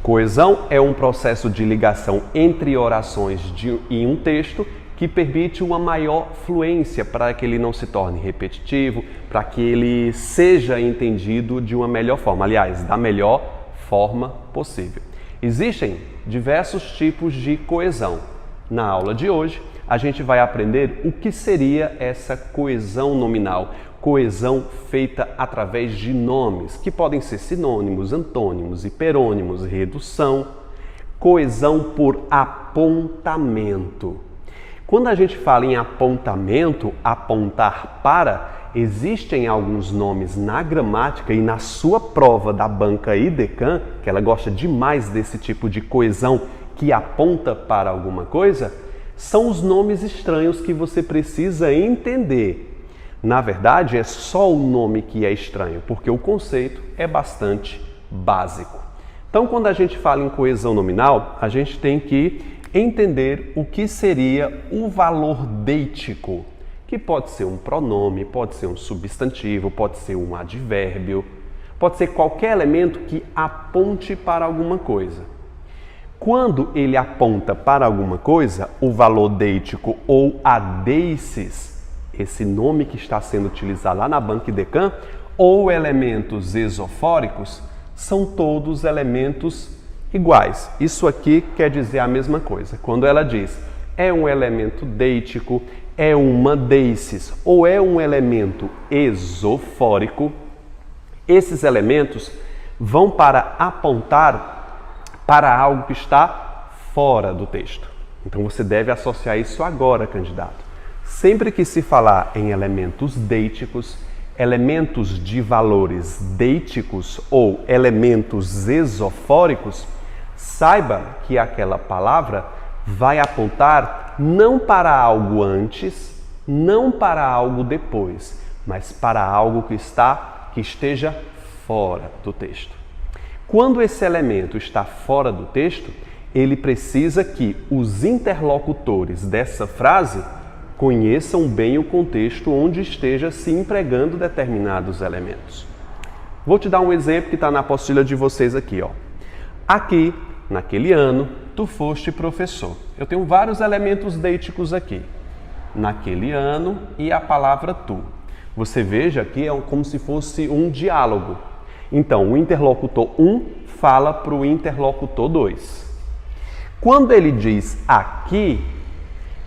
Coesão é um processo de ligação entre orações em um texto que permite uma maior fluência para que ele não se torne repetitivo, para que ele seja entendido de uma melhor forma, aliás, da melhor forma possível. Existem diversos tipos de coesão. Na aula de hoje, a gente vai aprender o que seria essa coesão nominal, coesão feita através de nomes, que podem ser sinônimos, antônimos, hiperônimos, redução, coesão por apontamento. Quando a gente fala em apontamento, apontar para, existem alguns nomes na gramática e na sua prova da banca IDECAM, que ela gosta demais desse tipo de coesão que aponta para alguma coisa, são os nomes estranhos que você precisa entender. Na verdade, é só o nome que é estranho, porque o conceito é bastante básico. Então, quando a gente fala em coesão nominal, a gente tem que entender o que seria o valor deítico, que pode ser um pronome, pode ser um substantivo, pode ser um advérbio, pode ser qualquer elemento que aponte para alguma coisa. Quando ele aponta para alguma coisa, o valor deítico ou a deices, esse nome que está sendo utilizado lá na banca IDECAM, ou elementos esofóricos, são todos elementos iguais. Isso aqui quer dizer a mesma coisa. Quando ela diz é um elemento deítico, é uma deices ou é um elemento esofórico, esses elementos vão para apontar para algo que está fora do texto. Então você deve associar isso agora, candidato. Sempre que se falar em elementos deíticos, elementos de valores deíticos ou elementos esofóricos, saiba que aquela palavra vai apontar não para algo antes, não para algo depois, mas para algo que esteja fora do texto. Quando esse elemento está fora do texto, ele precisa que os interlocutores dessa frase conheçam bem o contexto onde esteja se empregando determinados elementos. Vou te dar um exemplo que está na apostila de vocês aqui, ó. Aqui, naquele ano, tu foste professor. Eu tenho vários elementos deíticos aqui. Naquele ano e a palavra tu. Você veja que é como se fosse um diálogo. Então, o interlocutor 1 fala para o interlocutor 2. Quando ele diz aqui,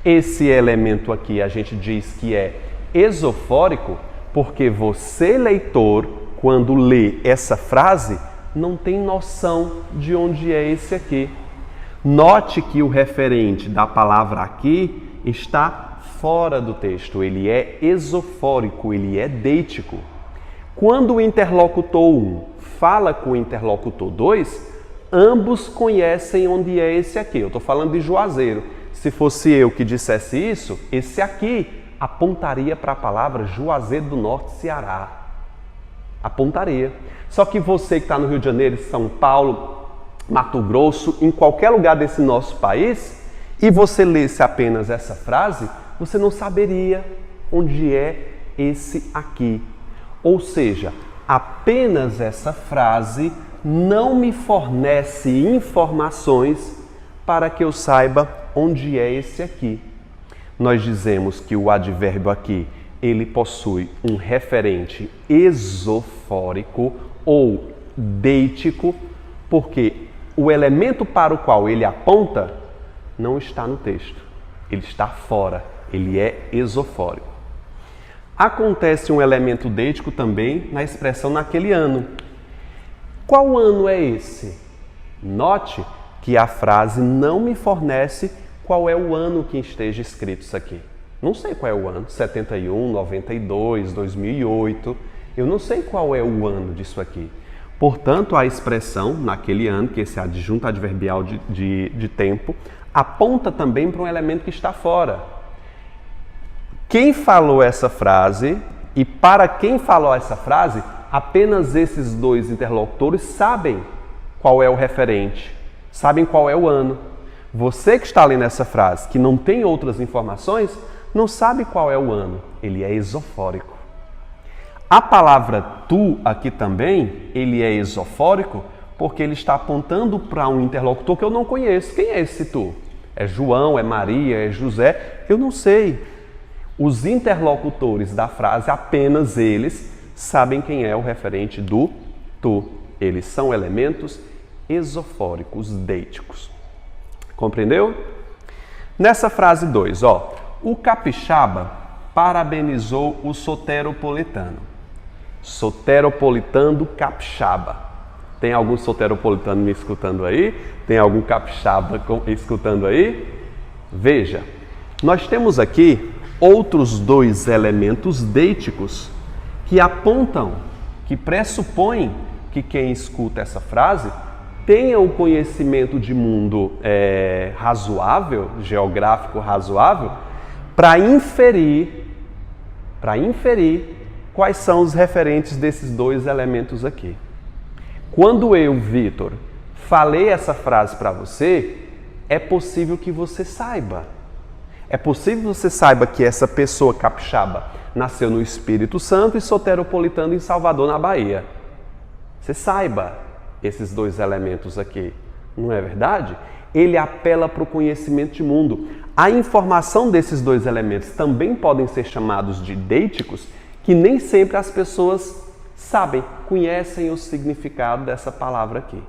esse elemento aqui a gente diz que é esofórico, porque você, leitor, quando lê essa frase, não tem noção de onde é esse aqui. Note que o referente da palavra aqui está fora do texto, ele é esofórico, ele é deítico. Quando o interlocutor 1 fala com o interlocutor 2, ambos conhecem onde é esse aqui. Eu estou falando de Juazeiro. Se fosse eu que dissesse isso, esse aqui apontaria para a palavra Juazeiro do Norte, Ceará. Apontaria. Só que você que está no Rio de Janeiro, São Paulo, Mato Grosso, em qualquer lugar desse nosso país, e você lesse apenas essa frase, você não saberia onde é esse aqui. Ou seja, apenas essa frase não me fornece informações para que eu saiba onde é esse aqui. Nós dizemos que o advérbio aqui, ele possui um referente esofórico ou deítico, porque o elemento para o qual ele aponta não está no texto. Ele está fora, ele é esofórico. Acontece um elemento deítico também na expressão naquele ano. Qual ano é esse? Note que a frase não me fornece qual é o ano que esteja escrito isso aqui. Não sei qual é o ano, 71, 92, 2008, eu não sei qual é o ano disso aqui. Portanto, a expressão naquele ano, que esse adjunto adverbial de tempo, aponta também para um elemento que está fora. Quem falou essa frase e para quem falou essa frase, apenas esses dois interlocutores sabem qual é o referente, sabem qual é o ano. Você que está lendo essa frase, que não tem outras informações, não sabe qual é o ano, ele é esofórico. A palavra tu aqui também, ele é esofórico porque ele está apontando para um interlocutor que eu não conheço. Quem é esse tu? É João, é Maria, é José? Eu não sei. Os interlocutores da frase, apenas eles, sabem quem é o referente do tu. Eles são elementos esofóricos, deíticos. Compreendeu? Nessa frase 2, o capixaba parabenizou o soteropolitano. Soteropolitano capixaba. Tem algum soteropolitano me escutando aí? Tem algum capixaba escutando aí? Veja, nós temos aqui outros dois elementos deíticos que apontam, que pressupõem que quem escuta essa frase tenha um conhecimento de mundo razoável, geográfico razoável, para inferir quais são os referentes desses dois elementos aqui. Quando eu, Vitor, falei essa frase para você, é possível que você saiba. É possível que você saiba que essa pessoa capixaba nasceu no Espírito Santo e soteropolitano em Salvador, na Bahia. Você saiba esses dois elementos aqui, não é verdade? Ele apela para o conhecimento de mundo. A informação desses dois elementos também podem ser chamados de deíticos, que nem sempre as pessoas sabem, conhecem o significado dessa palavra aqui.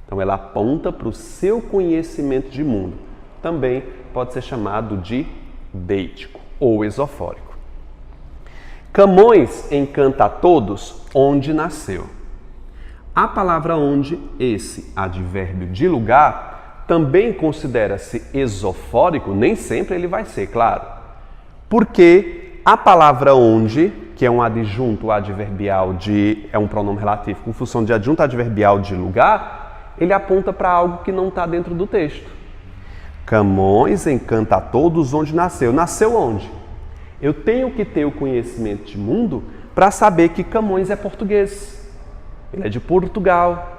Então ela aponta para o seu conhecimento de mundo. Também pode ser chamado de deítico ou esofórico. Camões encanta a todos onde nasceu. A palavra onde, esse advérbio de lugar, também considera-se esofórico, nem sempre ele vai ser, claro. Porque a palavra onde, que é um adjunto adverbial é um pronome relativo com função de adjunto adverbial de lugar, ele aponta para algo que não está dentro do texto. Camões encanta a todos onde nasceu. Nasceu onde? Eu tenho que ter o conhecimento de mundo para saber que Camões é português. Ele é de Portugal.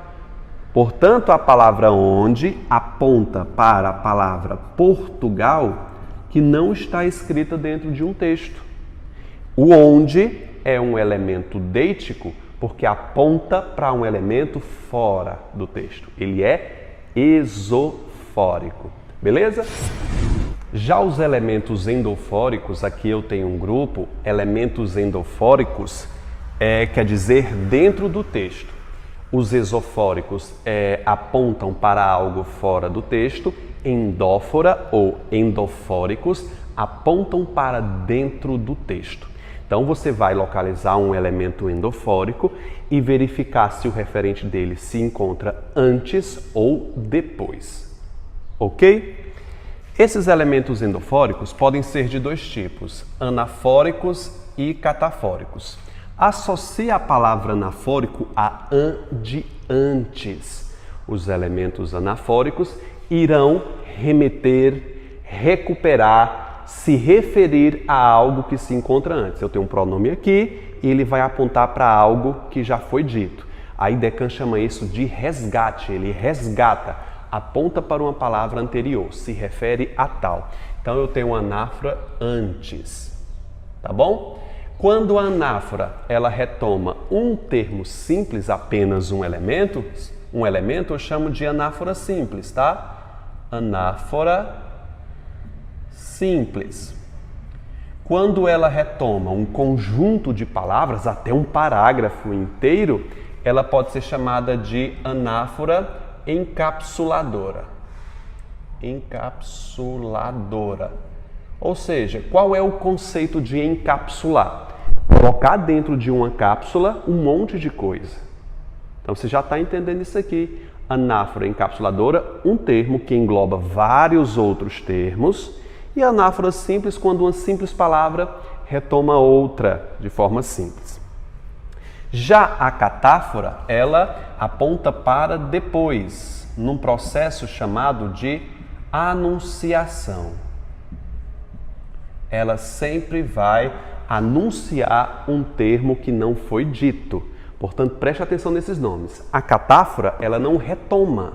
Portanto, a palavra onde aponta para a palavra Portugal, que não está escrita dentro de um texto. O onde é um elemento deítico porque aponta para um elemento fora do texto. Ele é esofórico. Beleza? Já os elementos endofóricos, aqui eu tenho um grupo, elementos endofóricos, quer dizer dentro do texto. Os esofóricos apontam para algo fora do texto, endófora ou endofóricos apontam para dentro do texto. Então você vai localizar um elemento endofórico e verificar se o referente dele se encontra antes ou depois. Ok? Esses elementos endofóricos podem ser de dois tipos, anafóricos e catafóricos. Associe a palavra anafórico a an de antes. Os elementos anafóricos irão remeter, recuperar, se referir a algo que se encontra antes. Eu tenho um pronome aqui e ele vai apontar para algo que já foi dito. Aí Decan chama isso de resgate, ele resgata, aponta para uma palavra anterior, se refere a tal. Então eu tenho anáfora antes, tá bom? Quando a anáfora ela retoma um termo simples, apenas um elemento eu chamo de anáfora simples, tá? Anáfora simples. Quando ela retoma um conjunto de palavras, até um parágrafo inteiro, ela pode ser chamada de anáfora encapsuladora. Encapsuladora. Ou seja, qual é o conceito de encapsular? Colocar dentro de uma cápsula um monte de coisa. Então você já está entendendo isso aqui. Anáfora encapsuladora, um termo que engloba vários outros termos. E anáfora simples, quando uma simples palavra retoma outra de forma simples. Já a catáfora, ela aponta para depois, num processo chamado de anunciação. Ela sempre vai anunciar um termo que não foi dito. Portanto, preste atenção nesses nomes. A catáfora, ela não retoma,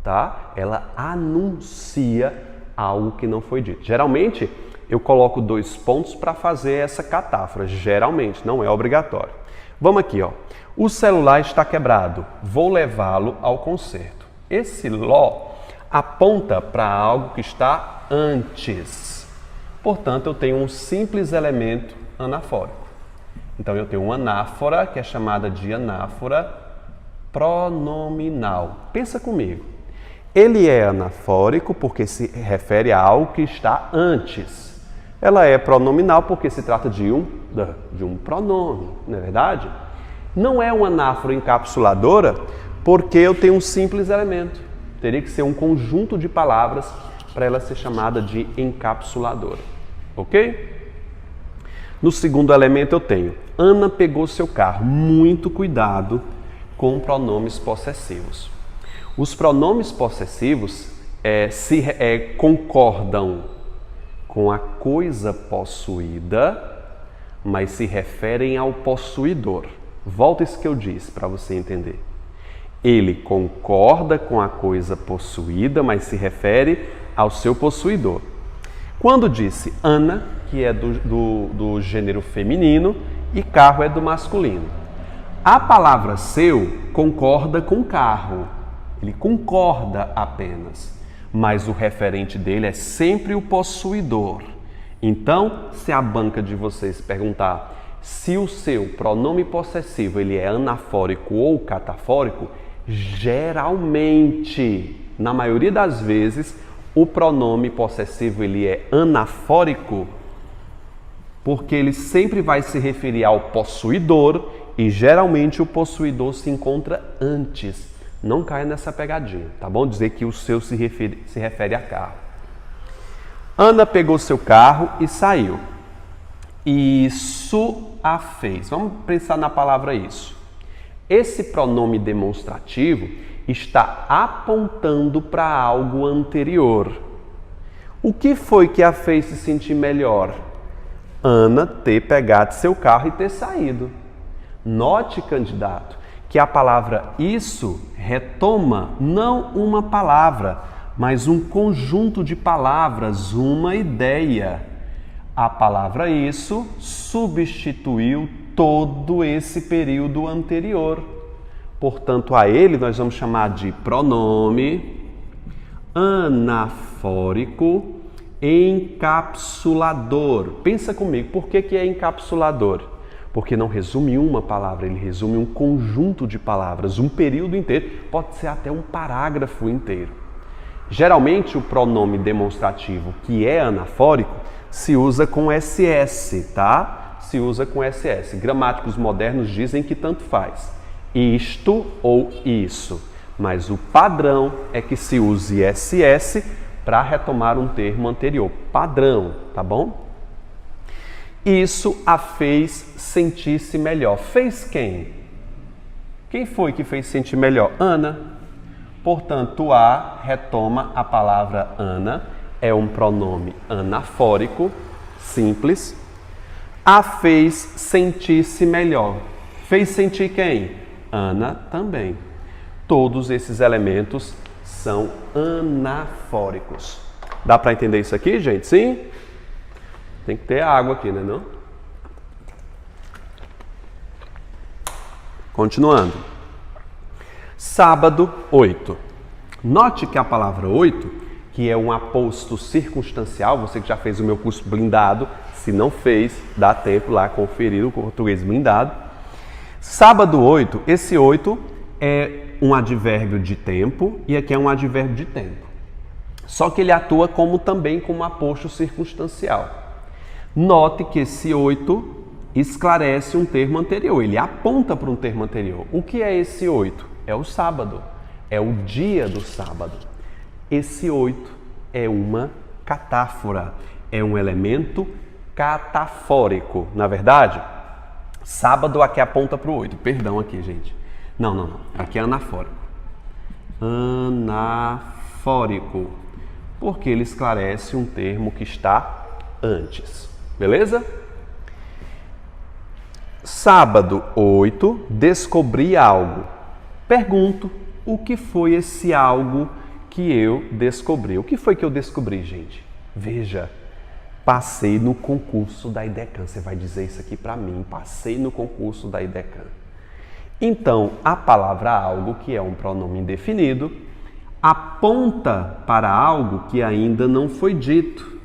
tá? Ela anuncia algo que não foi dito. Geralmente, eu coloco 2 pontos para fazer essa catáfora. Geralmente, não é obrigatório. Vamos aqui, ó. O celular está quebrado. Vou levá-lo ao conserto. Esse ló aponta para algo que está antes. Portanto, eu tenho um simples elemento anafórico. Então, eu tenho uma anáfora, que é chamada de anáfora pronominal. Pensa comigo. Ele é anafórico porque se refere a algo que está antes. Ela é pronominal porque se trata de um pronome, não é verdade? Não é uma anáfora encapsuladora porque eu tenho um simples elemento. Teria que ser um conjunto de palavras para ela ser chamada de encapsuladora. Ok? No segundo elemento eu tenho: Ana pegou seu carro. Muito cuidado com pronomes possessivos. Os pronomes possessivos concordam com a coisa possuída, mas se referem ao possuidor. Volta isso que eu disse para você entender. Ele concorda com a coisa possuída, mas se refere ao seu possuidor. Quando disse Ana, que é do gênero feminino, e carro é do masculino. A palavra seu concorda com carro. Ele concorda apenas, mas o referente dele é sempre o possuidor. Então, se a banca de vocês perguntar se o seu pronome possessivo ele é anafórico ou catafórico, geralmente, na maioria das vezes, o pronome possessivo ele é anafórico porque ele sempre vai se referir ao possuidor e geralmente o possuidor se encontra antes. Não caia nessa pegadinha, tá bom? Dizer que o seu se refere a carro. Ana pegou seu carro e saiu. Isso a fez. Vamos pensar na palavra isso. Esse pronome demonstrativo está apontando para algo anterior. O que foi que a fez se sentir melhor? Ana ter pegado seu carro e ter saído. Note, candidato, que a palavra isso retoma não uma palavra, mas um conjunto de palavras, uma ideia. A palavra isso substituiu todo esse período anterior. Portanto, a ele nós vamos chamar de pronome anafórico encapsulador. Pensa comigo, por que é encapsulador? Porque não resume uma palavra, ele resume um conjunto de palavras, um período inteiro, pode ser até um parágrafo inteiro. Geralmente o pronome demonstrativo que é anafórico se usa com SS, tá? Se usa com SS. Gramáticos modernos dizem que tanto faz, isto ou isso, mas o padrão é que se use SS para retomar um termo anterior. Padrão, tá bom? Isso a fez sentir-se melhor. Fez quem? Quem foi que fez sentir melhor? Ana. Portanto, a retoma a palavra Ana, é um pronome anafórico, simples. A fez sentir-se melhor. Fez sentir quem? Ana também. Todos esses elementos são anafóricos. Dá para entender isso aqui, gente? Sim? Tem que ter água aqui, né, não? Continuando. Sábado 8. Note que a palavra 8, que é um aposto circunstancial, você que já fez o meu curso blindado, se não fez, dá tempo lá conferir o português blindado. Sábado 8, esse 8 é um advérbio de tempo e aqui é um advérbio de tempo. Só que ele atua também como um aposto circunstancial. Note que esse 8 esclarece um termo anterior, ele aponta para um termo anterior. O que é esse 8? É o sábado, é o dia do sábado. Esse 8 é uma catáfora, é um elemento catafórico. Na verdade, sábado aqui aponta para o 8. Perdão aqui, gente. Não. Aqui é anafórico. Anafórico. Porque ele esclarece um termo que está antes. Beleza? Sábado 8, descobri algo. Pergunto, o que foi esse algo que eu descobri? O que foi que eu descobri, gente? Veja, Passei no concurso da IDECAN. Você vai dizer isso aqui para mim. Passei no concurso da IDECAN. Então, a palavra algo, que é um pronome indefinido, aponta para algo que ainda não foi dito.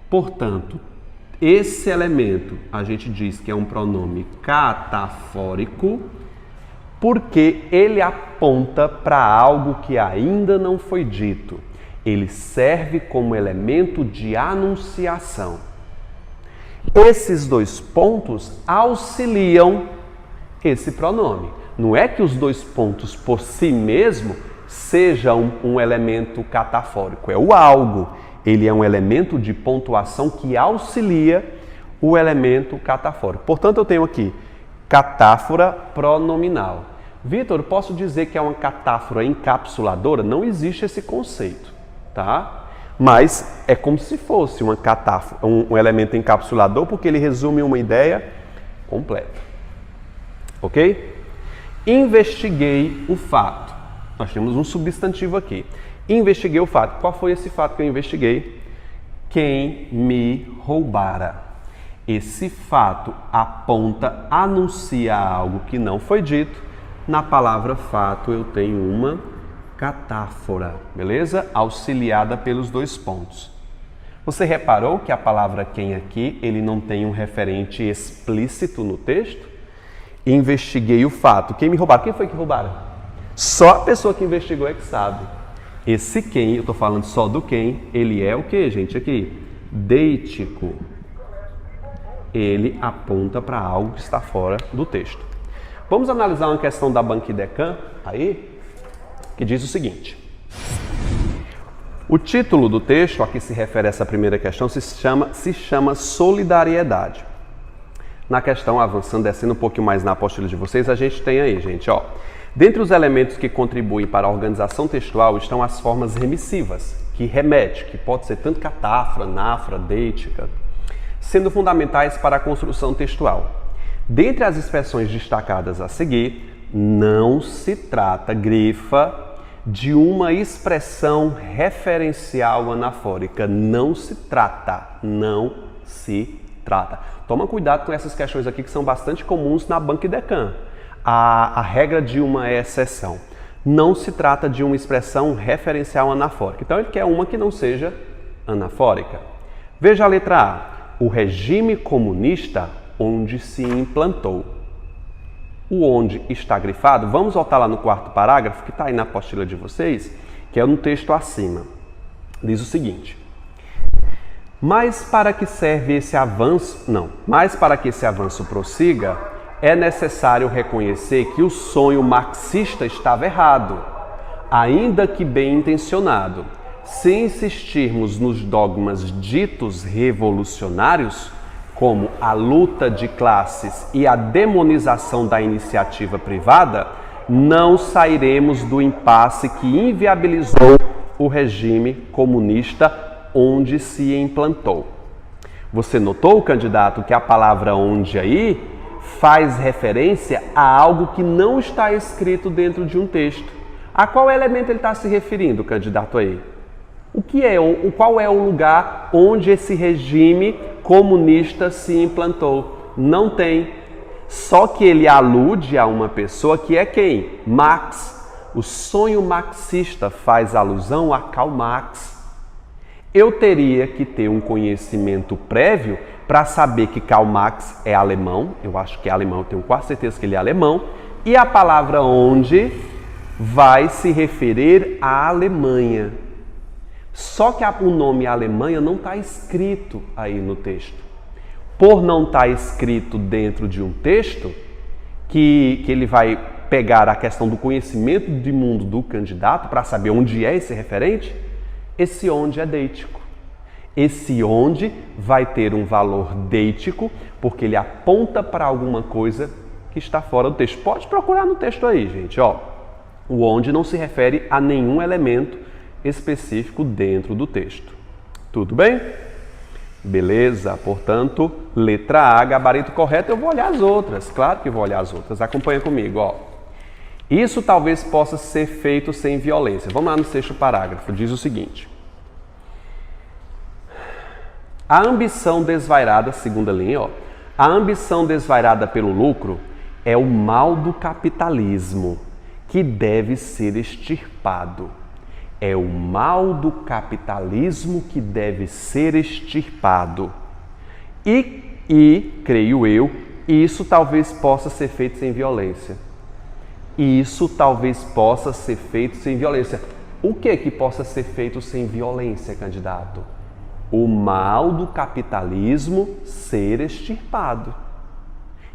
Portanto, esse elemento a gente diz que é um pronome catafórico porque ele aponta para algo que ainda não foi dito. Ele serve como elemento de anunciação. Esses dois pontos auxiliam esse pronome. Não é que os dois pontos por si mesmo sejam um elemento catafórico, é o algo. Ele é um elemento de pontuação que auxilia o elemento catafórico. Portanto, eu tenho aqui catáfora pronominal. Vitor, posso dizer que é uma catáfora encapsuladora? Não existe esse conceito, tá? Mas é como se fosse uma catáfora, um elemento encapsulador, porque ele resume uma ideia completa. Ok? Investiguei o fato. Nós temos um substantivo aqui. Investiguei o fato. Qual foi esse fato que eu investiguei? Quem me roubara. Esse fato aponta, anuncia algo que não foi dito. Na palavra fato eu tenho uma catáfora, beleza? Auxiliada pelos dois pontos. Você reparou que a palavra quem aqui, ele não tem um referente explícito no texto? Investiguei o fato. Quem me roubaram? Quem foi que roubaram? Só a pessoa que investigou é que sabe. Esse quem, eu estou falando só do quem, ele é o que, gente? Aqui, deítico. Ele aponta para algo que está fora do texto. Vamos analisar uma questão da Banca IDECAN aí, que diz o seguinte. O título do texto, a que se refere a essa primeira questão, se chama solidariedade. Na questão, avançando, descendo um pouquinho mais na apostila de vocês, a gente tem aí, gente, ó. Dentre os elementos que contribuem para a organização textual estão as formas remissivas, que remete, que pode ser tanto catáfora, náfora, deítica, sendo fundamentais para a construção textual. Dentre as expressões destacadas a seguir, não se trata, grifa, de uma expressão referencial anafórica. Não se trata. Toma cuidado com essas questões aqui que são bastante comuns na Banca IDECAN. A regra de uma exceção. Não se trata de uma expressão referencial anafórica. Então ele quer uma que não seja anafórica. Veja a letra A. O regime comunista onde se implantou. O onde está grifado, vamos voltar lá no quarto parágrafo, que está aí na apostila de vocês, que é no texto acima. Diz o seguinte. Mas para que esse avanço prossiga, é necessário reconhecer que o sonho marxista estava errado, ainda que bem intencionado. Se insistirmos nos dogmas ditos revolucionários, como a luta de classes e a demonização da iniciativa privada, não sairemos do impasse que inviabilizou o regime comunista onde se implantou. Você notou, candidato, que a palavra onde aí faz referência a algo que não está escrito dentro de um texto. A qual elemento ele está se referindo, candidato aí? Qual é o lugar onde esse regime comunista se implantou? Não tem. Só que ele alude a uma pessoa que é quem? Marx. O sonho marxista faz alusão a Karl Marx. Eu teria que ter um conhecimento prévio para saber que Karl Marx é alemão. Eu acho que é alemão, eu tenho quase certeza que ele é alemão. E a palavra onde vai se referir à Alemanha. Só que o nome Alemanha não está escrito aí no texto. Por não estar escrito dentro de um texto, que ele vai pegar a questão do conhecimento de mundo do candidato para saber onde é esse referente, esse onde é deítico. Esse onde vai ter um valor deítico, porque ele aponta para alguma coisa que está fora do texto. Pode procurar no texto aí, gente. Ó, o onde não se refere a nenhum elemento específico dentro do texto. Tudo bem? Beleza, portanto, letra A, gabarito correto, eu vou olhar as outras. Claro que vou olhar as outras. Acompanha comigo, ó. Isso talvez possa ser feito sem violência. Vamos lá no sexto parágrafo. Diz o seguinte. A ambição desvairada, segunda linha, ó. A ambição desvairada pelo lucro é o mal do capitalismo que deve ser extirpado. É o mal do capitalismo que deve ser extirpado. E creio eu, isso talvez possa ser feito sem violência. Isso talvez possa ser feito sem violência. O que possa ser feito sem violência, candidato? O mal do capitalismo ser extirpado.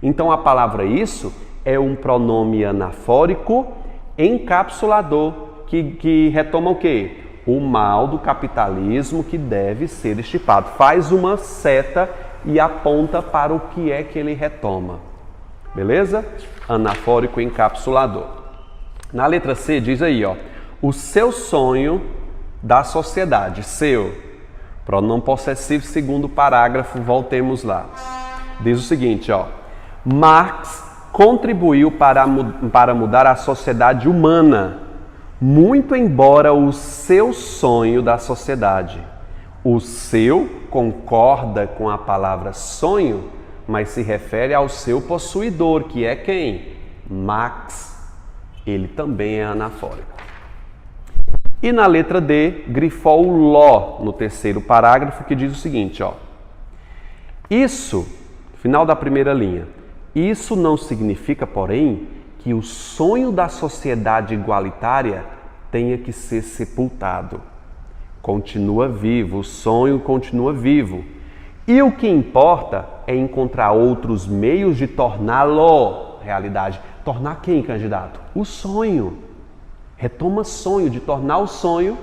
Então a palavra isso é um pronome anafórico encapsulador que retoma o quê? O mal do capitalismo que deve ser extirpado. Faz uma seta e aponta para o que é que ele retoma. Beleza? Anafórico encapsulador. Na letra C diz aí, ó, o seu sonho da sociedade, seu. Pronome possessivo, segundo parágrafo, voltemos lá. Diz o seguinte, ó, Marx contribuiu para mudar a sociedade humana, muito embora o seu sonho da sociedade. O seu concorda com a palavra sonho, mas se refere ao seu possuidor, que é quem? Marx. Ele também é anafórico. E na letra D, grifou o ló no terceiro parágrafo, que diz o seguinte, ó. Isso, final da primeira linha, isso não significa, porém, que o sonho da sociedade igualitária tenha que ser sepultado. Continua vivo, o sonho continua vivo. E o que importa é encontrar outros meios de torná-lo realidade. Tornar quem, candidato? O sonho. Retoma sonho, de tornar o sonho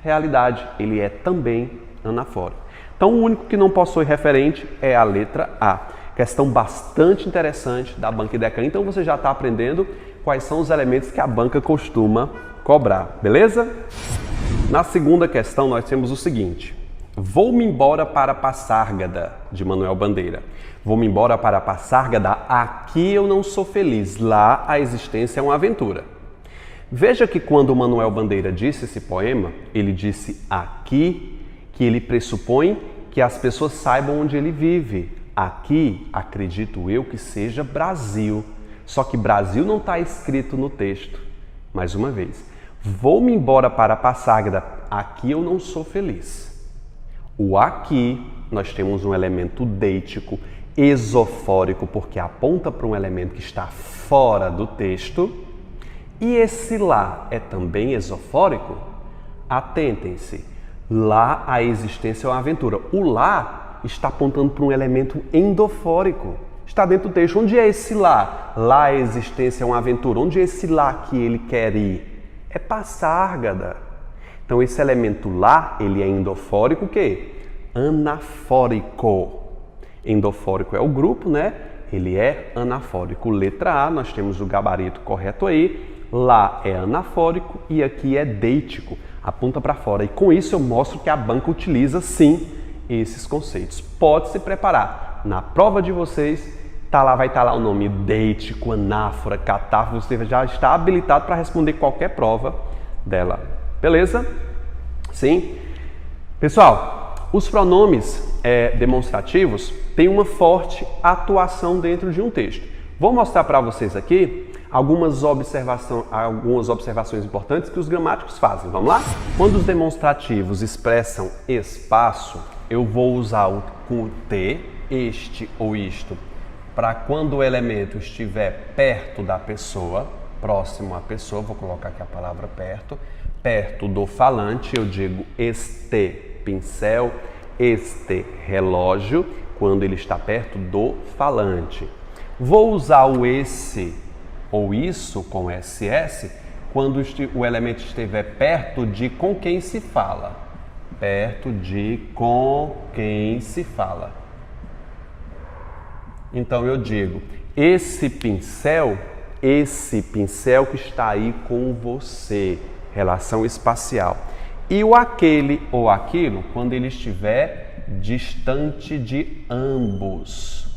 realidade. Ele é também anafórico. Então, o único que não possui referente é a letra A. Questão bastante interessante da banca IDECAN. Então, você já está aprendendo quais são os elementos que a banca costuma cobrar. Beleza? Na segunda questão, nós temos o seguinte. Vou-me embora para Passárgada, de Manuel Bandeira. Vou-me embora para Passárgada, aqui eu não sou feliz, lá a existência é uma aventura. Veja que quando o Manuel Bandeira disse esse poema, ele disse aqui, que ele pressupõe que as pessoas saibam onde ele vive. Aqui, acredito eu que seja Brasil. Só que Brasil não está escrito no texto. Mais uma vez, vou-me embora para Passárgada, aqui eu não sou feliz. O aqui, nós temos um elemento deítico, esofórico, porque aponta para um elemento que está fora do texto. E esse lá é também esofórico? Atentem-se, lá a existência é uma aventura. O lá está apontando para um elemento endofórico. Está dentro do texto. Onde é esse lá? Lá a existência é uma aventura. Onde é esse lá que ele quer ir? É Passárgada. Então esse elemento lá, ele é endofórico o quê? Anafórico. Endofórico é o grupo, né? Ele é anafórico. Letra A, nós temos o gabarito correto aí. Lá é anafórico e aqui é deítico. Aponta para fora. E com isso eu mostro que a banca utiliza sim esses conceitos. Pode se preparar. Na prova de vocês, vai estar lá o nome deítico, anáfora, catáfora. Você já está habilitado para responder qualquer prova dela. Beleza? Sim? Pessoal, os pronomes demonstrativos têm uma forte atuação dentro de um texto. Vou mostrar para vocês aqui algumas observações importantes que os gramáticos fazem. Vamos lá? Quando os demonstrativos expressam espaço, eu vou usar o T, este ou isto, para quando o elemento estiver perto da pessoa, próximo à pessoa, vou colocar aqui a palavra perto do falante, eu digo este pincel, este relógio, quando ele está perto do falante. Vou usar o esse ou isso com SS quando o elemento estiver perto de com quem se fala. Perto de com quem se fala. Então eu digo, esse pincel que está aí com você. Relação espacial. E o aquele ou aquilo quando ele estiver distante de ambos.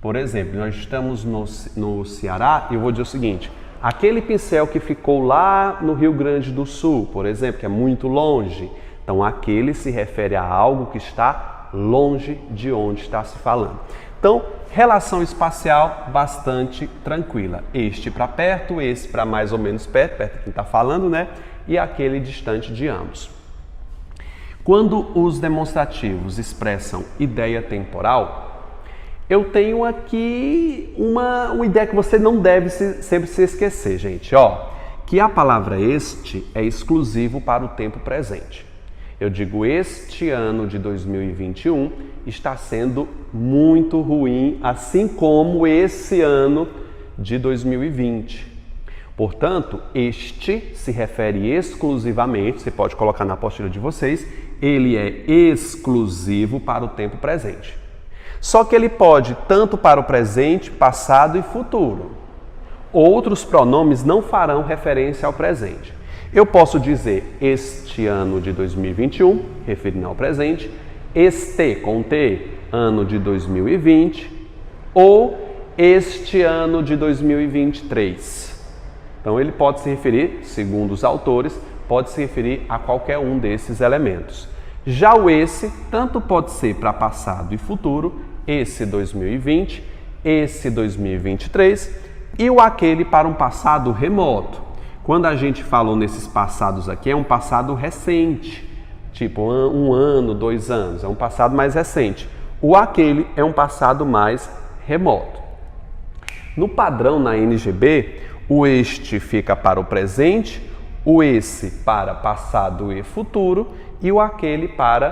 Por exemplo, nós estamos no Ceará e eu vou dizer o seguinte, aquele pincel que ficou lá no Rio Grande do Sul, por exemplo, que é muito longe, então aquele se refere a algo que está longe de onde está se falando. Então, relação espacial bastante tranquila. Este para perto, esse para mais ou menos perto, perto de quem está falando, né? E aquele distante de ambos. Quando os demonstrativos expressam ideia temporal, eu tenho aqui uma ideia que você não deve sempre se esquecer, gente. Que a palavra este é exclusivo para o tempo presente. Eu digo, este ano de 2021 está sendo muito ruim, assim como esse ano de 2020. Portanto, este se refere exclusivamente, você pode colocar na apostila de vocês, ele é exclusivo para o tempo presente. Só que ele pode tanto para o presente, passado e futuro. Outros pronomes não farão referência ao presente. Eu posso dizer este ano de 2021, referindo ao presente, este com T, ano de 2020, ou este ano de 2023. Então ele pode se referir, segundo os autores, pode se referir a qualquer um desses elementos. Já o esse, tanto pode ser para passado e futuro, esse 2020, esse 2023, e o aquele para um passado remoto. Quando a gente falou nesses passados aqui, é um passado recente, tipo um ano, 2 anos, é um passado mais recente. O aquele é um passado mais remoto. No padrão na NGB, o este fica para o presente, o esse para passado e futuro e o aquele para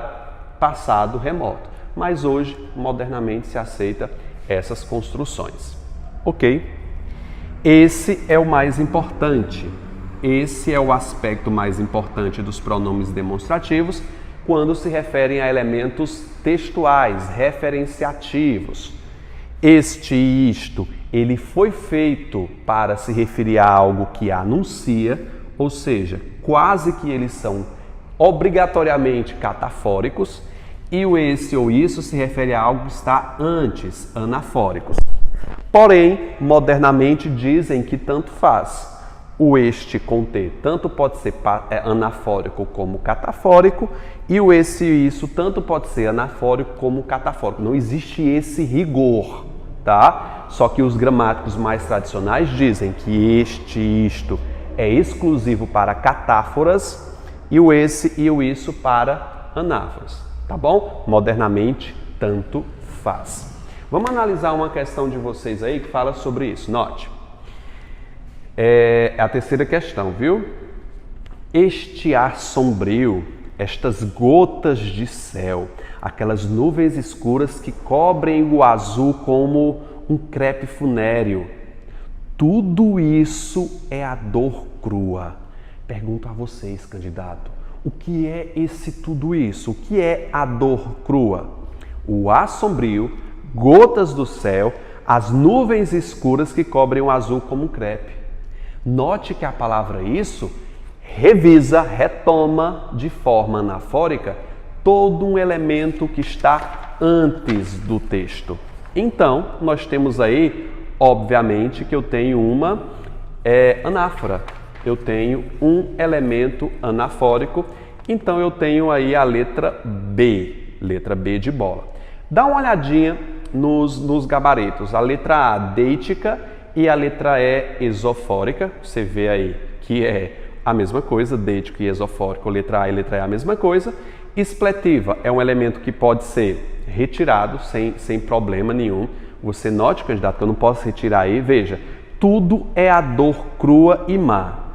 passado remoto. Mas hoje, modernamente, se aceita essas construções. Ok? Esse é o mais importante. Esse é o aspecto mais importante dos pronomes demonstrativos quando se referem a elementos textuais, referenciativos. Este e isto, ele foi feito para se referir a algo que anuncia, ou seja, quase que eles são obrigatoriamente catafóricos, e o esse ou isso se refere a algo que está antes, anafóricos. Porém, modernamente dizem que tanto faz. O este com T tanto pode ser anafórico como catafórico e o esse e isso tanto pode ser anafórico como catafórico. Não existe esse rigor, tá? Só que os gramáticos mais tradicionais dizem que este e isto é exclusivo para catáforas e o esse e o isso para anáforas, tá bom? Modernamente, tanto faz. Vamos analisar uma questão de vocês aí que fala sobre isso. Note. É a terceira questão, viu? Este ar sombrio, estas gotas de céu, aquelas nuvens escuras que cobrem o azul como um crepe funéreo, tudo isso é a dor crua. Pergunto a vocês, candidato, o que é esse tudo isso? O que é a dor crua? O ar sombrio, gotas do céu, as nuvens escuras que cobrem o azul como um crepe. Note que a palavra isso revisa, retoma de forma anafórica todo um elemento que está antes do texto. Então, nós temos aí, obviamente, que eu tenho uma anáfora. Eu tenho um elemento anafórico, então eu tenho aí a letra B de bola. Dá uma olhadinha nos gabaritos. A letra A, deítica, e a letra E, esofórica. Você vê aí que é a mesma coisa, deítico e esofórico, letra A e letra E é a mesma coisa. Expletiva é um elemento que pode ser retirado sem problema nenhum. Você note, candidato, que eu não posso retirar aí. Veja, tudo é a dor crua e má.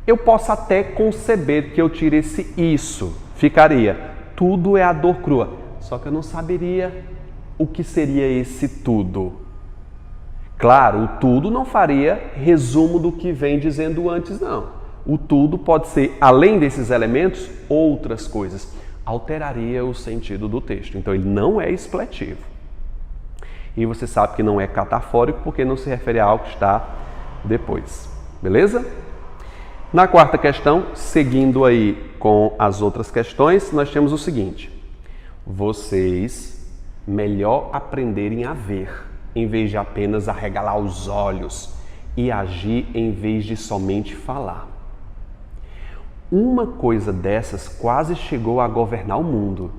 Eu posso até conceber que eu tire esse isso. Ficaria, tudo é a dor crua. Só que eu não saberia o que seria esse tudo. Claro, o tudo não faria resumo do que vem dizendo antes, não. O tudo pode ser, além desses elementos, outras coisas. Alteraria o sentido do texto. Então, ele não é expletivo. E você sabe que não é catafórico porque não se refere a algo que está depois. Beleza? Na quarta questão, seguindo aí com as outras questões, nós temos o seguinte. Vocês melhor aprenderem a ver, em vez de apenas arregalar os olhos e agir em vez de somente falar. Uma coisa dessas quase chegou a governar o mundo.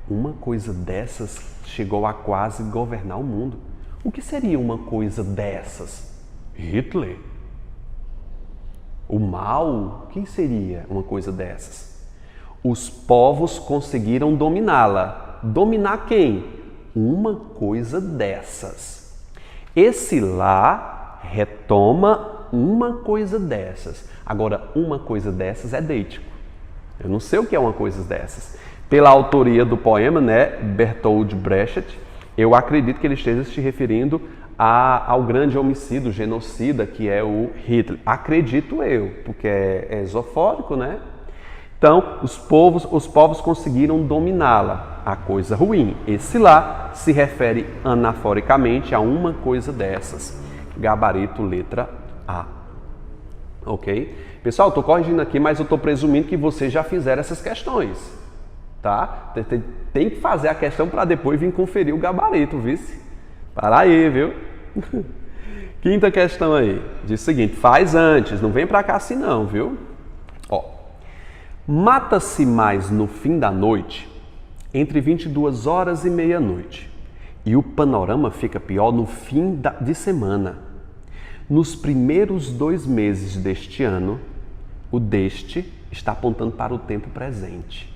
Uma coisa dessas chegou a quase governar o mundo. O que seria uma coisa dessas? Hitler? O mal? Quem seria uma coisa dessas? Os povos conseguiram dominá-la. Dominar quem? Uma coisa dessas. Esse lá retoma uma coisa dessas. Agora, uma coisa dessas é deítico. Eu não sei o que é uma coisa dessas. Pela autoria do poema, né, Bertold Brecht, eu acredito que ele esteja se referindo ao grande homicida, genocida, que é o Hitler. Acredito eu, porque é esofórico, né? Então, os povos conseguiram dominá-la, a coisa ruim. Esse lá se refere anaforicamente a uma coisa dessas. Gabarito letra A. Ok? Pessoal, estou corrigindo aqui, mas eu estou presumindo que vocês já fizeram essas questões. Tá? Tem que fazer a questão para depois vir conferir o gabarito, vice? Para aí, viu? Quinta questão aí. Diz o seguinte, faz antes, não vem para cá assim não, viu? Ó. Mata-se mais no fim da noite, entre 22 horas e meia-noite. E o panorama fica pior no fim de semana. Nos primeiros 2 meses deste ano, o deste está apontando para o tempo presente.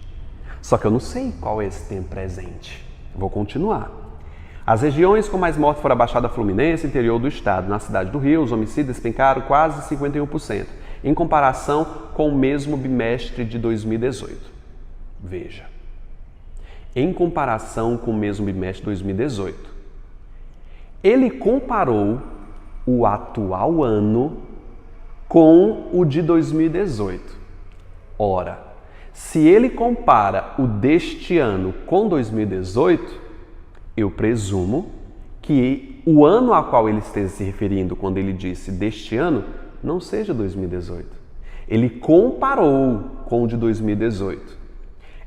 Só que eu não sei qual é esse tempo presente. Vou continuar. As regiões com mais mortes foram a Baixada Fluminense, interior do estado. Na cidade do Rio, os homicídios despencaram quase 51%, em comparação com o mesmo bimestre de 2018. Veja. Em comparação com o mesmo bimestre de 2018. Ele comparou o atual ano com o de 2018. Ora, se ele compara o deste ano com 2018, eu presumo que o ano a qual ele esteja se referindo quando ele disse deste ano não seja 2018. Ele comparou com o de 2018.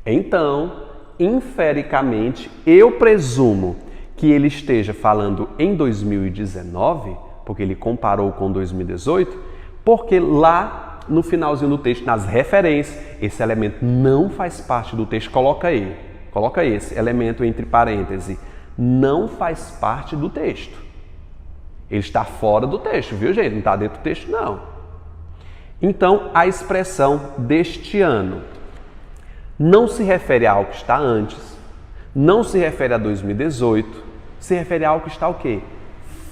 Então, infericamente, eu presumo que ele esteja falando em 2019, porque ele comparou com 2018, porque lá no finalzinho do texto, nas referências, esse elemento não faz parte do texto. Coloca aí, coloca esse elemento entre parênteses. Não faz parte do texto. Ele está fora do texto, viu, gente? Não está dentro do texto, não. Então, a expressão deste ano não se refere a algo que está antes, não se refere a 2018, se refere a algo que está o quê?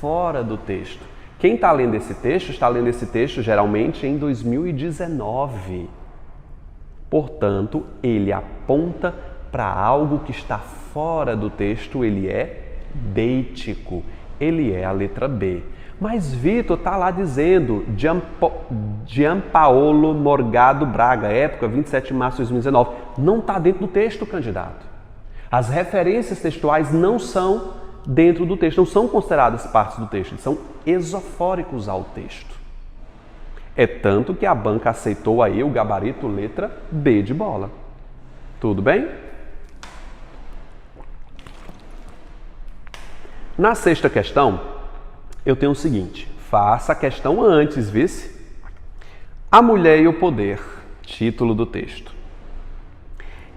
Fora do texto. Quem está lendo esse texto, está lendo esse texto geralmente em 2019. Portanto, ele aponta para algo que está fora do texto, ele é deítico, ele é a letra B. Mas Vitor está lá dizendo Gianpaolo Morgado Braga, época 27 de março de 2019. Não está dentro do texto, candidato. As referências textuais não são dentro do texto, não são consideradas partes do texto, são esofóricos ao texto. É tanto que a banca aceitou aí o gabarito letra B de bola. Tudo bem? Na sexta questão, eu tenho o seguinte, faça a questão antes, vice? A mulher e o poder, título do texto.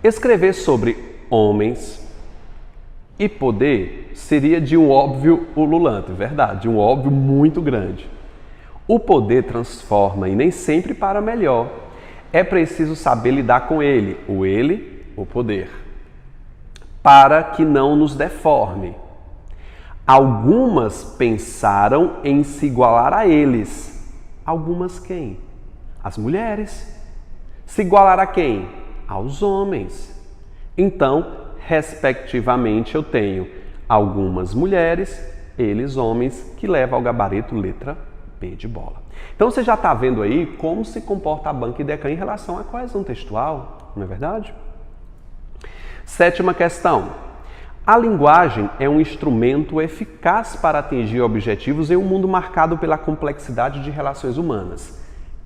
Escrever sobre homens e poder seria de um óbvio ululante, verdade, de um óbvio muito grande. O poder transforma e nem sempre para melhor. É preciso saber lidar com ele, o poder, para que não nos deforme. Algumas pensaram em se igualar a eles. Algumas quem? As mulheres. Se igualar a quem? Aos homens. Então, respectivamente, eu tenho algumas mulheres, eles homens, que levam ao gabarito letra B de bola. Então, você já está vendo aí como se comporta a banca e Decã em relação à coesão textual, não é verdade? Sétima questão. A linguagem é um instrumento eficaz para atingir objetivos em um mundo marcado pela complexidade de relações humanas.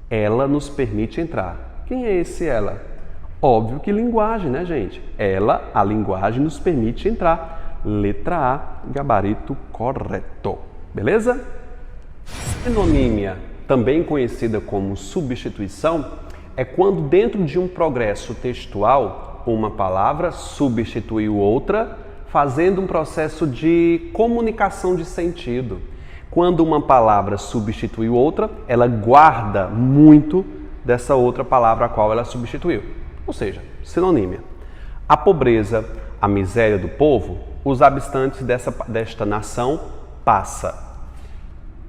Ela nos permite entrar. Quem é esse ela? Óbvio que linguagem, né, gente? Ela, a linguagem, nos permite entrar. Letra A, gabarito correto. Beleza? Sinonímia, também conhecida como substituição, é quando dentro de um progresso textual uma palavra substituiu outra, fazendo um processo de comunicação de sentido. Quando uma palavra substituiu outra, ela guarda muito dessa outra palavra a qual ela substituiu. Ou seja, sinonímia. A pobreza, a miséria do povo, os habitantes desta nação passa.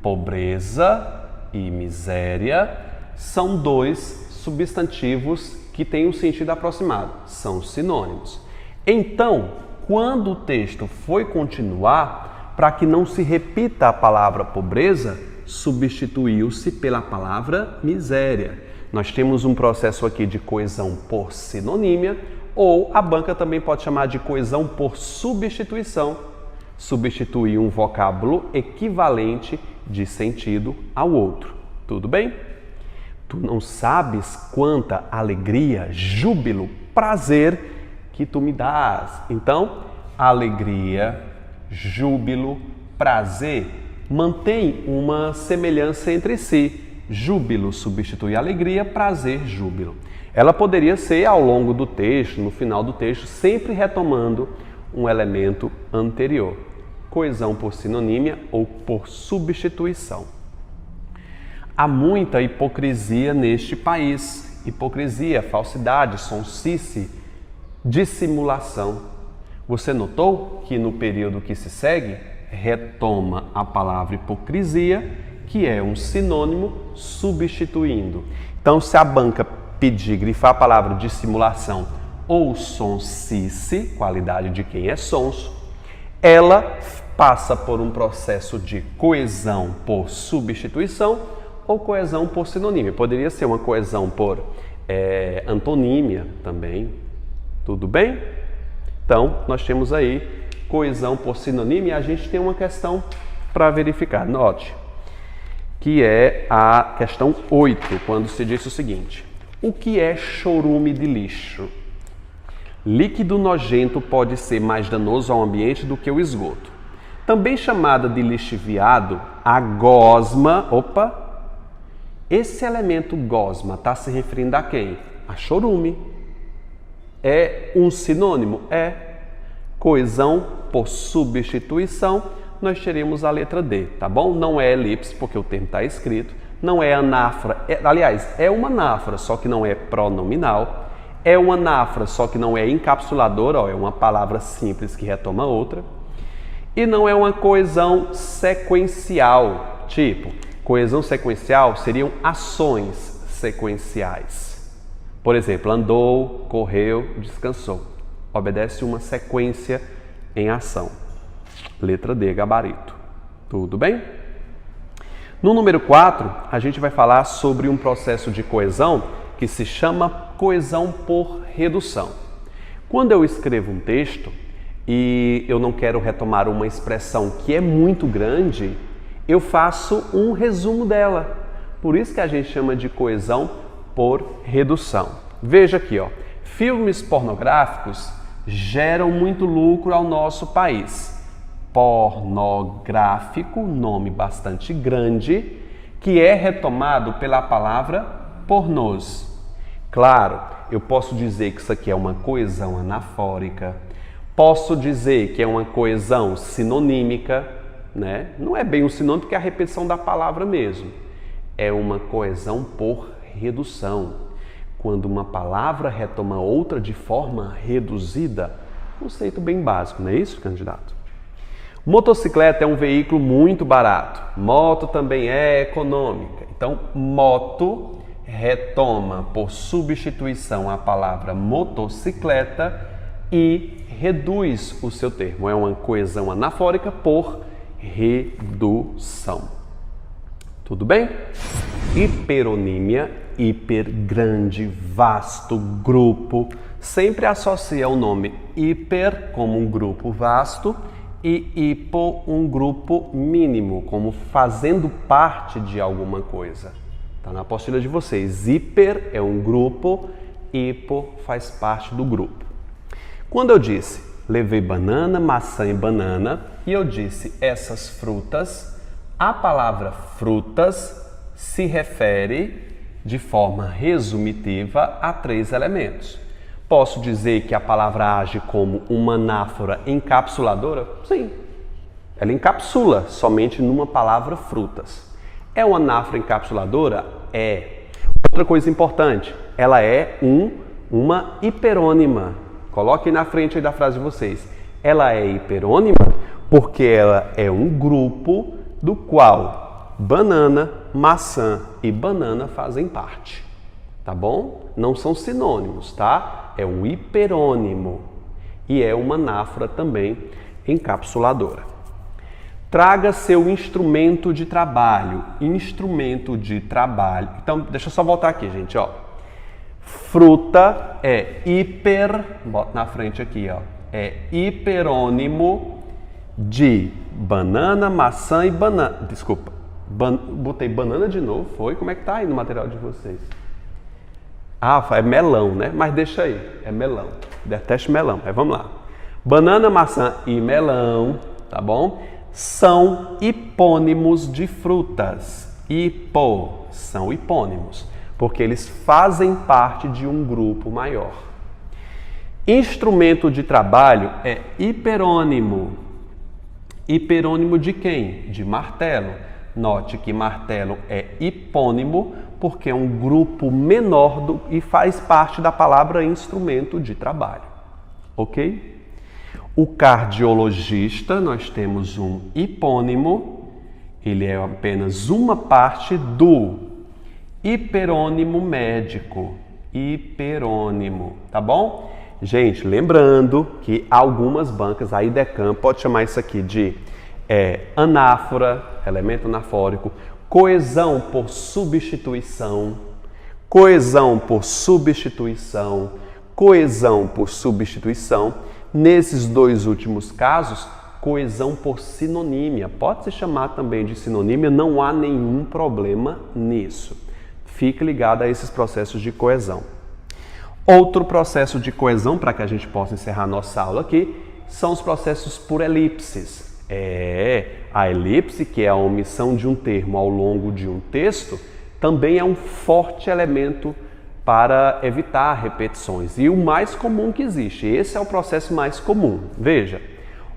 Pobreza e miséria são dois substantivos que têm um sentido aproximado, são sinônimos. Então, quando o texto foi continuar, para que não se repita a palavra pobreza, substituiu-se pela palavra miséria. Nós temos um processo aqui de coesão por sinonímia, ou a banca também pode chamar de coesão por substituição. Substituir um vocábulo equivalente de sentido ao outro. Tudo bem? Tu não sabes quanta alegria, júbilo, prazer que tu me dás. Então, alegria, júbilo, prazer mantém uma semelhança entre si. Júbilo substitui alegria, prazer, júbilo. Ela poderia ser ao longo do texto, no final do texto, sempre retomando um elemento anterior. Coesão por sinonímia ou por substituição. Há muita hipocrisia neste país. Hipocrisia, falsidade, sonsice, dissimulação. Você notou que no período que se segue, retoma a palavra hipocrisia, que é um sinônimo, substituindo. Então, se a banca pedir, grifar a palavra dissimulação ou sonsice, qualidade de quem é sonso, ela passa por um processo de coesão por substituição ou coesão por sinonímia. Poderia ser uma coesão por antonímia também. Tudo bem? Então, nós temos aí coesão por sinonímia e a gente tem uma questão para verificar. Note, que é a questão 8, quando se diz o seguinte: o que é chorume de lixo? Líquido nojento pode ser mais danoso ao ambiente do que o esgoto. Também chamada de lixiviado, a gosma... Esse elemento gosma está se referindo a quem? A chorume. É um sinônimo? É. Coesão por substituição, nós teremos a letra D, tá bom? Não é elipse, porque o termo está escrito. Não é anáfora. Aliás, é uma anáfora, só que não é pronominal. É uma anáfora, só que não é encapsuladora, é uma palavra simples que retoma outra. E não é uma coesão sequencial, tipo, coesão sequencial seriam ações sequenciais. Por exemplo, andou, correu, descansou. Obedece uma sequência em ação. Letra D, gabarito. Tudo bem? No número 4, a gente vai falar sobre um processo de coesão que se chama coesão por redução. Quando eu escrevo um texto e eu não quero retomar uma expressão que é muito grande, eu faço um resumo dela. Por isso que a gente chama de coesão por redução. Veja aqui, ó, filmes pornográficos geram muito lucro ao nosso país. Pornográfico, nome bastante grande, que é retomado pela palavra pornôs. Claro, eu posso dizer que isso aqui é uma coesão anafórica, posso dizer que é uma coesão sinonímica, né? Não é bem um sinônimo porque é a repetição da palavra mesmo. É uma coesão por redução. Quando uma palavra retoma outra de forma reduzida, conceito bem básico, não é isso, candidato? Motocicleta é um veículo muito barato. Moto também é econômica. Então, moto retoma por substituição a palavra motocicleta e reduz o seu termo. É uma coesão anafórica por redução. Tudo bem? Hiperonímia, hiper, grande, vasto, grupo. Sempre associa o nome hiper como um grupo vasto e hipo um grupo mínimo, como fazendo parte de alguma coisa. Está na apostila de vocês. Hiper é um grupo, hipo faz parte do grupo. Quando eu disse levei banana, maçã e banana, e eu disse essas frutas, a palavra frutas se refere de forma resumitiva a 3 elementos. Posso dizer que a palavra age como uma anáfora encapsuladora? Sim. Ela encapsula somente numa palavra frutas. É uma anáfora encapsuladora? É. Outra coisa importante, ela é uma hiperônima. Coloquem na frente aí da frase de vocês. Ela é hiperônima porque ela é um grupo do qual banana, maçã e banana fazem parte. Tá bom? Não são sinônimos, tá? É um hiperônimo e é uma anáfora também encapsuladora. Traga seu instrumento de trabalho. Instrumento de trabalho. Então, deixa eu só voltar aqui, gente, ó. Fruta é bota na frente aqui, ó. É hiperônimo de banana, maçã e banana. Desculpa. Botei banana de novo, foi? Como é que tá aí no material de vocês? Ah, é melão, né? Mas deixa aí, é melão. Detesto melão, mas vamos lá. Banana, maçã e melão, tá bom? São hipônimos de frutas. São hipônimos, porque eles fazem parte de um grupo maior. Instrumento de trabalho é hiperônimo. Hiperônimo de quem? De martelo. Note que martelo é hipônimo porque é um grupo menor e faz parte da palavra instrumento de trabalho. Ok? O cardiologista, nós temos um hipônimo, ele é apenas uma parte do hiperônimo médico. Hiperônimo, tá bom? Gente, lembrando que algumas bancas, a IDECAM pode chamar isso aqui de anáfora, elemento anafórico, coesão por substituição, coesão por substituição, coesão por substituição. Nesses dois últimos casos, coesão por sinonímia. Pode se chamar também de sinonímia, não há nenhum problema nisso. Fique ligado a esses processos de coesão. Outro processo de coesão, para que a gente possa encerrar nossa aula aqui, são os processos por elipses. A elipse, que é a omissão de um termo ao longo de um texto, também é um forte elemento para evitar repetições. E o mais comum que existe, esse é o processo mais comum. Veja,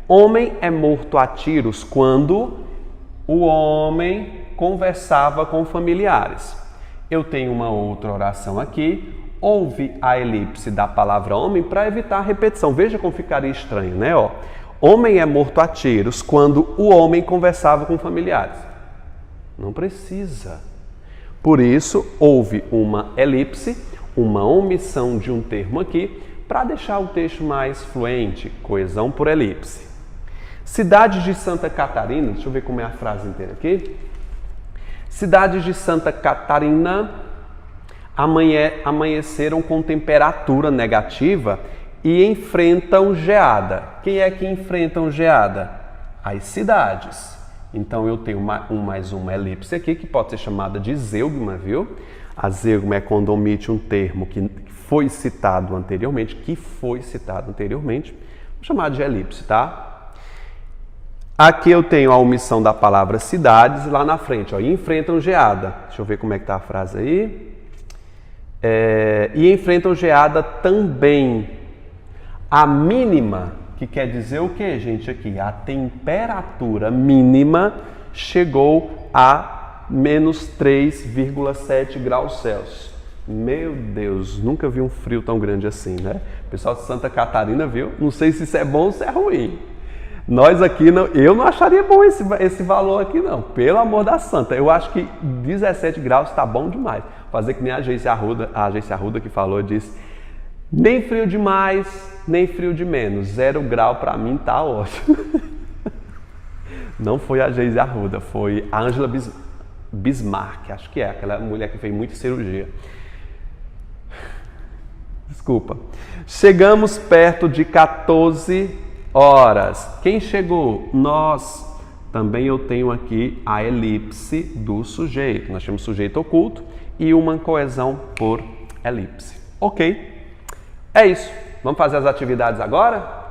homem é morto a tiros quando o homem conversava com familiares. Eu tenho uma outra oração aqui, houve a elipse da palavra homem para evitar a repetição. Veja como ficaria estranho, né? Homem é morto a tiros quando o homem conversava com familiares. Não precisa. Por isso, houve uma elipse, uma omissão de um termo aqui, para deixar o texto mais fluente, coesão por elipse. Cidade de Santa Catarina, deixa eu ver como é a frase inteira aqui. Cidades de Santa Catarina amanheceram com temperatura negativa e enfrentam geada. Quem é que enfrentam geada? As cidades. Então eu tenho mais uma elipse aqui que pode ser chamada de zeugma, viu? A zeugma é quando omite um termo que foi citado anteriormente, Vou chamar de elipse, tá? Aqui eu tenho a omissão da palavra cidades, lá na frente, e enfrentam geada. Deixa eu ver como é que tá a frase aí. E enfrentam geada também. A mínima, que quer dizer o que, gente, aqui? A temperatura mínima chegou a menos 3,7 graus Celsius. Meu Deus, nunca vi um frio tão grande assim, né? O pessoal de Santa Catarina viu? Não sei se isso é bom ou se é ruim. Nós aqui, eu não acharia bom esse valor aqui não, pelo amor da santa. Eu acho que 17 graus está bom demais. Fazer que nem a agência Arruda que falou, disse, nem frio demais, nem frio de menos. 0 grau para mim tá ótimo. Não foi a Geise Arruda, foi a Ângela Bismarck, acho que é, aquela mulher que fez muita cirurgia. Desculpa. Chegamos perto de 14 horas. Quem chegou? Nós. Também eu tenho aqui a elipse do sujeito. Nós temos sujeito oculto e uma coesão por elipse. Ok? É isso. Vamos fazer as atividades agora?